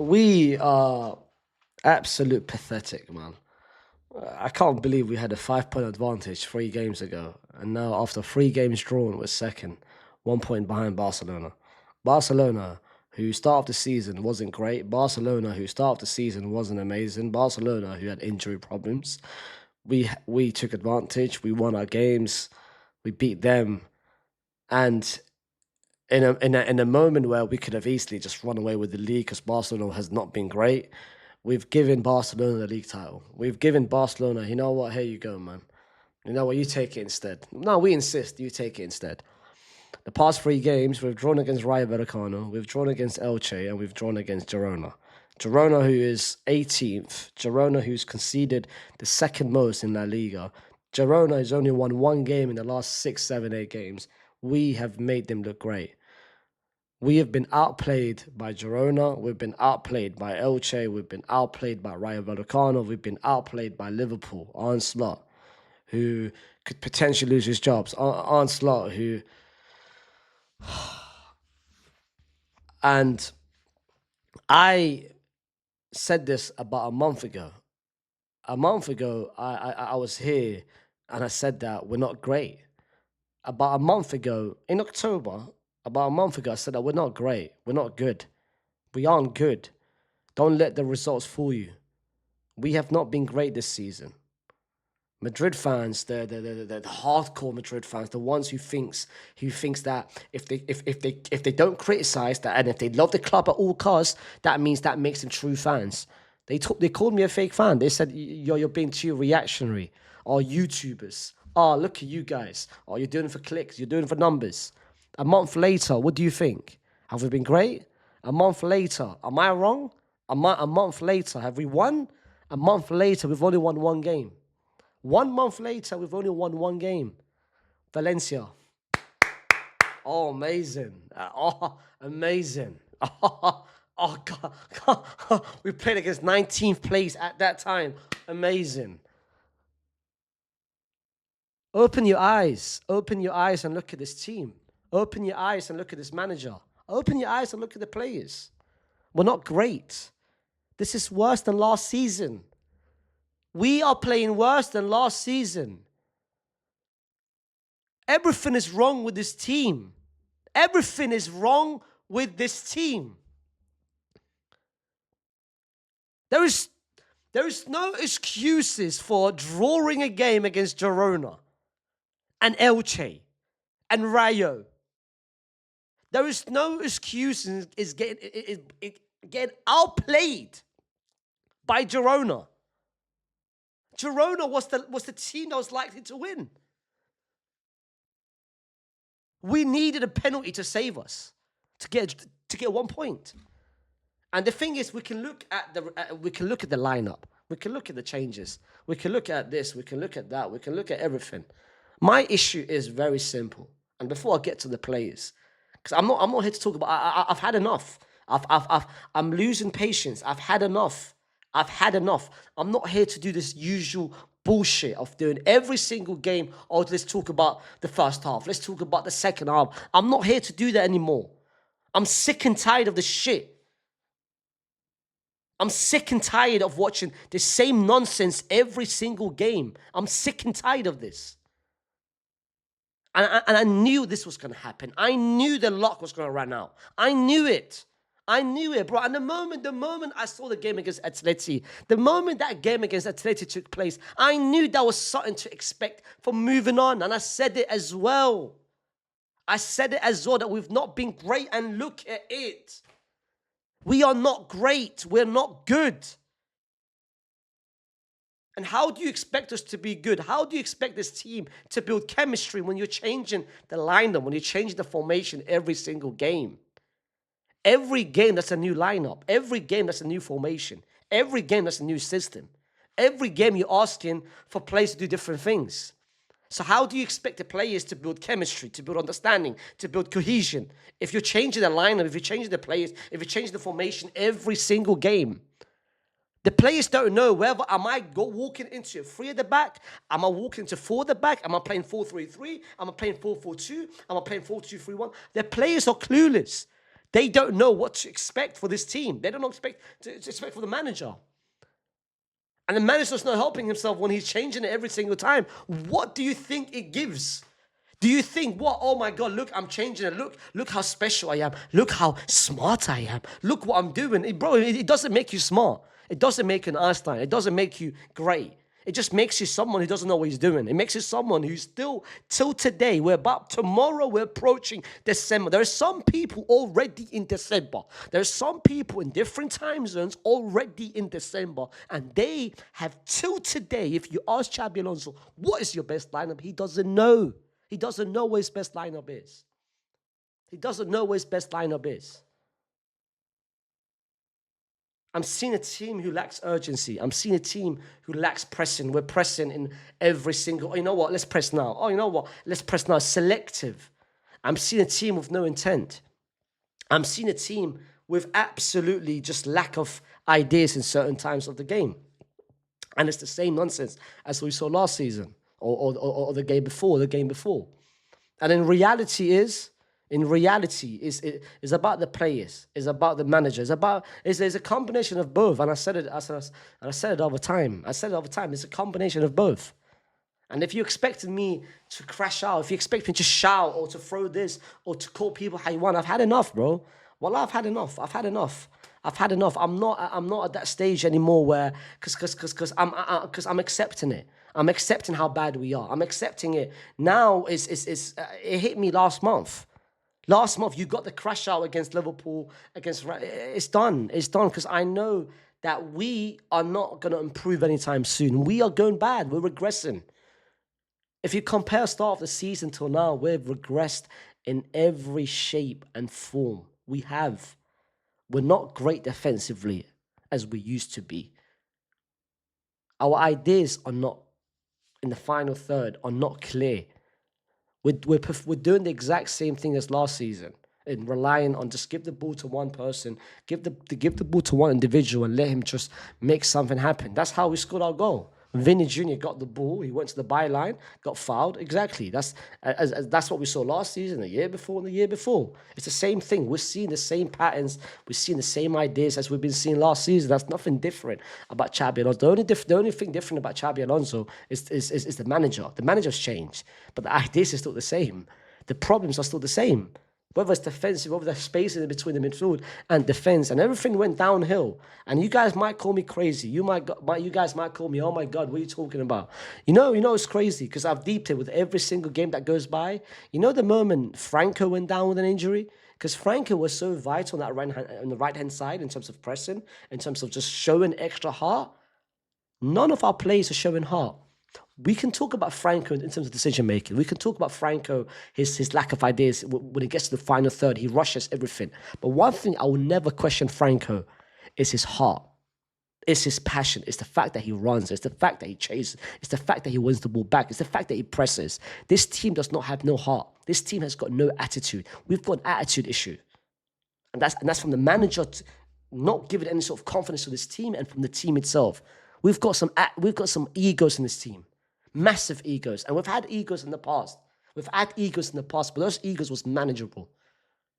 We are absolute pathetic, man. I can't believe we had a 5 point advantage 3 games ago, and now after 3 games drawn, we're second, 1 point behind Barcelona. Barcelona, who start of the season wasn't great. Barcelona, who start of the season wasn't amazing. Barcelona, who had injury problems. We took advantage. We won our games. We beat them, and in a moment where we could have easily just run away with the league because Barcelona has not been great, we've given Barcelona the league title. We've given Barcelona, you know what? Here you go, man. You know what? You take it instead. No, we insist. You take it instead. The past 3 games, we've drawn against Rayo Vallecano, we've drawn against Elche, and we've drawn against Girona. Girona, who is 18th. Girona, who's conceded the second most in La Liga. Girona has only won 1 game in the last 6, 7, 8 games. We have made them look great. We have been outplayed by Girona. We've been outplayed by Elche. We've been outplayed by Rayo Vallecano. We've been outplayed by Liverpool. Arne Slot, who could potentially lose his jobs. Arne Slot, who... And I said this about a month ago. A month ago, I was here and I said that we're not great. About a month ago, in October, I said that we're not great. We're not good. We aren't good. Don't let the results fool you. We have not been great this season. Madrid fans, the hardcore Madrid fans, the ones who thinks that if they don't criticize that and if they love the club at all costs, that means that makes them true fans. They called me a fake fan. They said you're being too reactionary. Or YouTubers. Oh, look at you guys. Oh, you're doing it for clicks. You're doing it for numbers. A month later, what do you think? Have we been great? A month later, am I wrong? A month later, have we won? A month later, we've only won 1 game. 1 month later, we've only won 1 game. Valencia. Oh, amazing. Amazing. Oh, God. We played against 19th place at that time. Amazing. Open your eyes. Open your eyes and look at this team. Open your eyes and look at this manager. Open your eyes and look at the players. We're not great. This is worse than last season. We are playing worse than last season. Everything is wrong with this team. Everything is wrong with this team. There is no excuses for drawing a game against Girona and Elche and Rayo. There is no excuses. It's getting outplayed by Girona. Girona was the team that was likely to win. We needed a penalty to save us, to get 1 point. And the thing is, we can look at the lineup. We can look at the changes. We can look at this. We can look at that. We can look at everything. My issue is very simple. And before I get to the players, because I'm not here to talk about. I've had enough. I'm losing patience. I've had enough. I'm not here to do this usual bullshit of doing every single game. Oh, let's talk about the first half. Let's talk about the second half. I'm not here to do that anymore. I'm sick and tired of the shit. I'm sick and tired of watching the same nonsense every single game. I'm sick and tired of this. And I knew this was going to happen. I knew the luck was going to run out. I knew it, bro. And the moment I saw the game against Atleti, the moment that game against Atleti took place, I knew that was something to expect for moving on. And I said it as well. That we've not been great. And look at it. We are not great. We're not good. And how do you expect us to be good? How do you expect this team to build chemistry when you're changing the lineup, when you're changing the formation every single game? Every game, that's a new lineup. Every game, that's a new formation. Every game, that's a new system. Every game, you're asking for players to do different things. So how do you expect the players to build chemistry, to build understanding, to build cohesion, if you're changing the lineup, if you're changing the players, if you're changing the formation every single game? The players don't know whether am I walking into 3 at the back? Am I walking into 4 at the back? Am I playing 4-3-3? Am I playing 4-4-2? Am I playing 4-2-3-1? The players are clueless. They don't know what to expect for this team. They don't know expect to expect for the manager. And the manager's not helping himself when he's changing it every single time. What do you think it gives? Do you think what? Oh my God! Look, I'm changing it. Look how special I am. Look how smart I am. Look what I'm doing, bro. It doesn't make you smart. It doesn't make you an Einstein. It doesn't make you great. It just makes you someone who doesn't know what he's doing. It makes you someone who's still, till today, tomorrow we're approaching December. There are some people already in December. There are some people in different time zones already in December. And they have, till today, if you ask Xabi Alonso, what is your best lineup? He doesn't know. He doesn't know what his best lineup is. He doesn't know what his best lineup is. I'm seeing a team who lacks urgency. I'm seeing a team who lacks pressing. We're pressing in every single, oh, you know what, let's press now. Oh, you know what, let's press now. Selective. I'm seeing a team with no intent. I'm seeing a team with absolutely just lack of ideas in certain times of the game. And it's the same nonsense as we saw last season or the game before. And in reality, is about the players, is about the manager, it's a combination of both. And I said it, I said it over time. It's a combination of both. And if you expected me to crash out, if you expect me to shout or to throw this or to call people how you want, I've had enough, bro. Well, I've had enough. I'm not at that stage anymore where, because I'm accepting it. I'm accepting how bad we are. I'm accepting it. Now it hit me last month. Last month, you got the crash out against Liverpool, it's done. It's done because I know that we are not going to improve anytime soon. We are going bad. We're regressing. If you compare start of the season till now, we've regressed in every shape and form. We have. We're not great defensively as we used to be. Our ideas are not, in the final third, are not clear. We're doing the exact same thing as last season, and relying on just give the ball to one person, give the ball to one individual, and let him just make something happen. That's how we scored our goal. Vinny Jr. got the ball, he went to the byline, got fouled. Exactly. That's what we saw last season, the year before, and the year before. It's the same thing. We're seeing the same patterns. We're seeing the same ideas as we've been seeing last season. That's nothing different about Xabi Alonso. The only thing different about Xabi Alonso is the manager. The manager's changed, but the ideas are still the same. The problems are still the same. Whether it's defensive, whether there's space in between the midfield and defense, and everything went downhill. And you guys might call me crazy. You guys might call me, oh my God, what are you talking about? You know, it's crazy because I've deeped it with every single game that goes by. You know, the moment Franco went down with an injury, because Franco was so vital on the right hand side in terms of pressing, in terms of just showing extra heart. None of our players are showing heart. We can talk about Franco in terms of decision making. We can talk about Franco, his lack of ideas. When it gets to the final third, he rushes everything. But one thing I will never question Franco is his heart. It's his passion. It's the fact that he runs. It's the fact that he chases. It's the fact that he wins the ball back. It's the fact that he presses. This team does not have no heart. This team has got no attitude. We've got an attitude issue. And that's from the manager not giving any sort of confidence to this team and from the team itself. We've got some egos in this team. Massive egos. And we've had egos in the past. But those egos was manageable.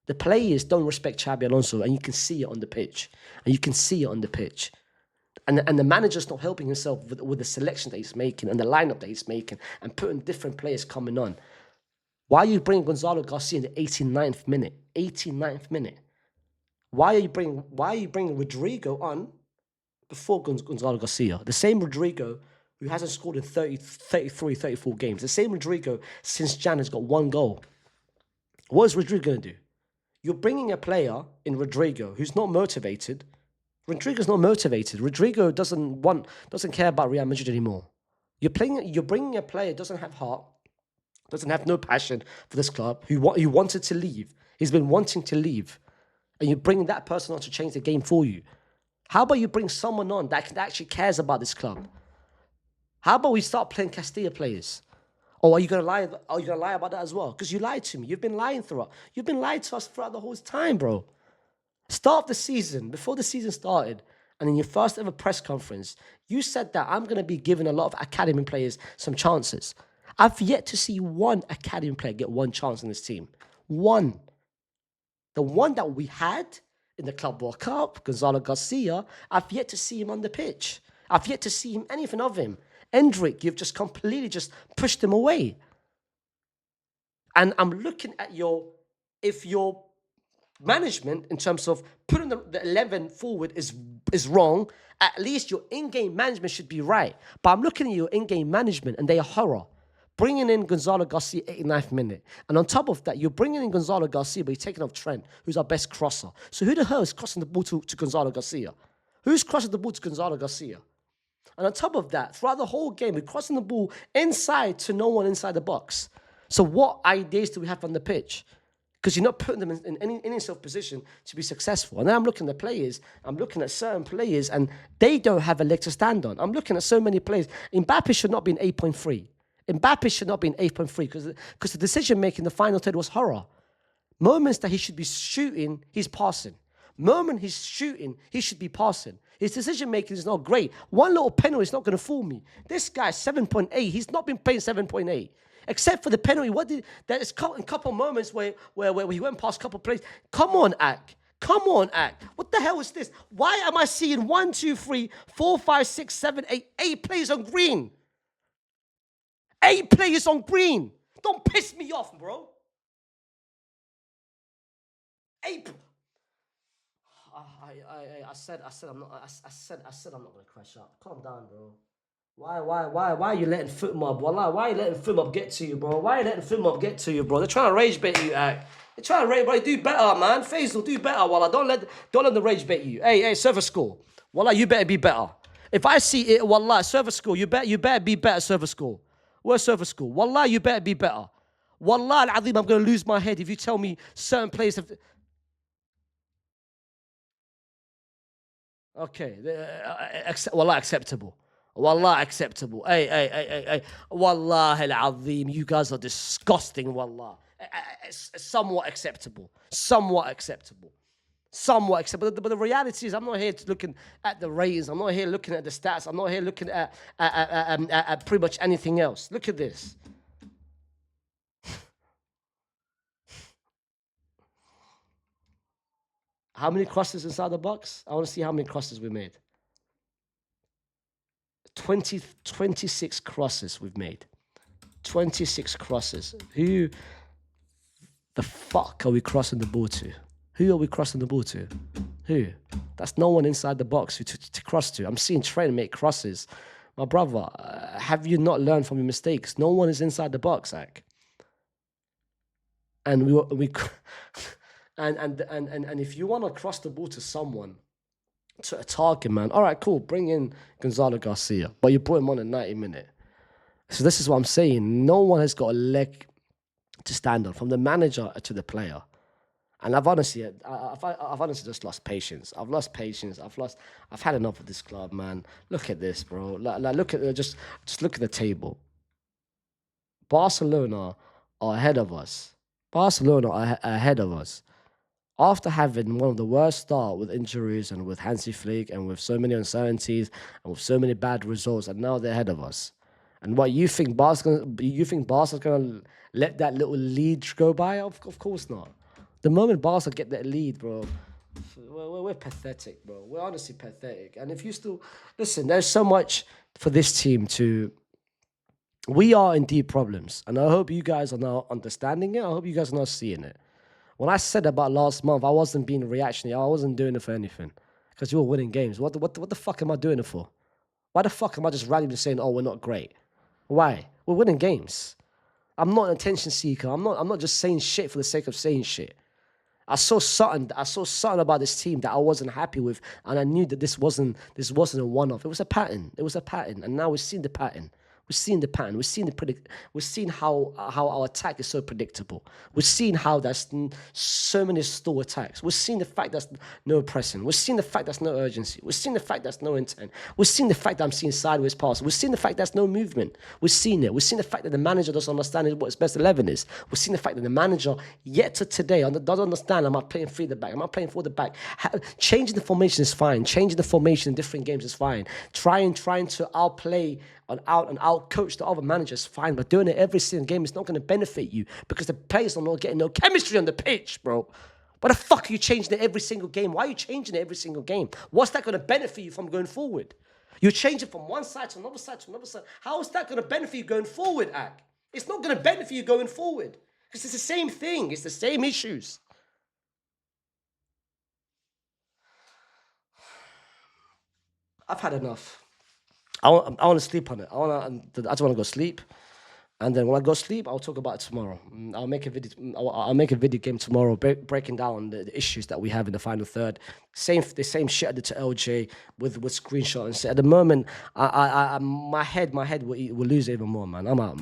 The players don't respect Xabi Alonso, and you can see it on the pitch. And the manager's not helping himself with the selection that he's making and the lineup that he's making and putting different players coming on. Why are you bringing Gonzalo Garcia in the 89th minute? 89th minute. Why are you bringing Rodrigo on before Gonzalo Garcia? The same Rodrigo who hasn't scored in 33, 34 games. The same Rodrigo since Jan has got one goal. What is Rodrigo going to do? You're bringing a player in Rodrigo who's not motivated. Rodrigo's not motivated. Rodrigo doesn't care about Real Madrid anymore. You're bringing a player who doesn't have heart, doesn't have no passion for this club, who wanted to leave. He's been wanting to leave. And you're bringing that person on to change the game for you. How about you bring someone on that actually cares about this club? How about we start playing Castilla players? Or are you gonna lie? Are you gonna lie about that as well? Because you lied to me. You've been lying throughout. You've been lying to us throughout the whole time, bro. Start the season, before the season started, and in your first ever press conference, you said that I'm gonna be giving a lot of academy players some chances. I've yet to see one academy player get one chance in this team. One. The one that we had in the Club World Cup, Gonzalo Garcia, I've yet to see him on the pitch. I've yet to see him, anything of him. Endrick, you've just completely just pushed him away. And I'm looking at if your management in terms of putting the 11 forward is wrong, at least your in-game management should be right. But I'm looking at your in-game management and they are horror. Bringing in Gonzalo Garcia 89th minute. And on top of that, you're bringing in Gonzalo Garcia, but you're taking off Trent, who's our best crosser. So who the hell is crossing the ball to Gonzalo Garcia? Who's crossing the ball to Gonzalo Garcia? And on top of that, throughout the whole game, we're crossing the ball inside to no one inside the box. So what ideas do we have on the pitch? Because you're not putting them in any sort of position to be successful. And then I'm looking at players, I'm looking at certain players, and they don't have a leg to stand on. I'm looking at so many players. Mbappe should not be an 8.3. Mbappe should not be an 8.3 because the decision-making in the final third was horror. Moments that he should be shooting, he's passing. Moment he's shooting, he should be passing. His decision-making is not great. One little penalty is not going to fool me. This guy, 7.8, he's not been playing 7.8. Except for the penalty. There's a couple moments where he went past a couple of plays. Come on, Ak. Come on, Ak. What the hell is this? Why am I seeing 1, 2, 3, 4, 5, 6, 7, 8, 8 players on green? 8 players on green. Don't piss me off, bro. 8. I said I'm not gonna crash up. Calm down, bro. Why are you letting foot mob? Why are you letting foot mob get to you, bro? Why are you letting foot mob get to you, bro? They're trying to rage bait you, Ak. They're trying to rage bait. Do better, man. Faysal, do better. Wallah, don't let the rage bait you. Hey, service school. Wallah, you better be better. If I see it, wallah, service school, you better be better, service school. Where's service school? Wallah, you better be better. Wallah al-azim, I'm gonna lose my head if you tell me certain players have. Okay, wallah, acceptable. Wallah, acceptable. Hey. Wallah al-azim, you guys are disgusting, wallah. Somewhat acceptable. But the reality is, I'm not here looking at the ratings. I'm not here looking at the stats. I'm not here looking at pretty much anything else. Look at this. How many crosses inside the box? I want to see how many crosses we made. 26 crosses we've made. 26 crosses. Who the fuck are we crossing the ball to? Who are we crossing the ball to? Who? That's no one inside the box to cross to. I'm seeing Trent make crosses. My brother, have you not learned from your mistakes? No one is inside the box, Ak. And and if you want to cross the ball to someone, to a target man, all right, cool, bring in Gonzalo Garcia, but you put him on a 90 minute. So this is what I'm saying. No one has got a leg to stand on, from the manager to the player. And I've honestly just lost patience. I've had enough of this club, man. Look at this, bro. Look at just look at the table. Barcelona are ahead of us. After having one of the worst start with injuries and with Hansi Flick and with so many uncertainties and with so many bad results, and now they're ahead of us. And what you think Barca's gonna let that little lead go by? Of course not. The moment Barca get that lead, bro, we're pathetic, bro. We're honestly pathetic. And if you still listen, there's so much for this team to. We are in deep problems, and I hope you guys are now understanding it. I hope you guys are now seeing it. When I said about last month, I wasn't being reactionary. I wasn't doing it for anything, because you were winning games. What the fuck am I doing it for? Why the fuck am I just randomly saying, "Oh, we're not great"? Why? We're winning games. I'm not an attention seeker. I'm not just saying shit for the sake of saying shit. I saw something about this team that I wasn't happy with, and I knew that this wasn't a one-off. It was a pattern. And now we've seen the pattern. We've seen how our attack is so predictable. We've seen how there's so many stall attacks. We've seen the fact there's no pressing. We've seen the fact there's no urgency. We've seen the fact there's no intent. We've seen the fact that I'm seeing sideways passes. We've seen the fact there's no movement. We've seen it. We've seen the fact that the manager doesn't understand what his best 11 is. We've seen the fact that the manager, yet to today, doesn't understand, am I playing three at the back? Am I playing four at the back? Changing the formation is fine. Changing the formation in different games is fine. Trying to outplay and out coach the other managers, fine, but doing it every single game is not going to benefit you, because the players are not getting no chemistry on the pitch, bro. Why the fuck are you changing it every single game? Why are you changing it every single game? What's that going to benefit you from going forward? You change it from one side to another side to another side. How is that going to benefit you going forward, Ak? It's not going to benefit you going forward. Because it's the same thing. It's the same issues. I've had enough. I want to sleep on it. I just want to go sleep. And then when I go sleep, I'll talk about it tomorrow. I'll make a video. I'll make a video game tomorrow, breaking down the issues that we have in the final third. The same shit I did to LJ with screenshots. At the moment, my head will lose even more, man. I'm out, man.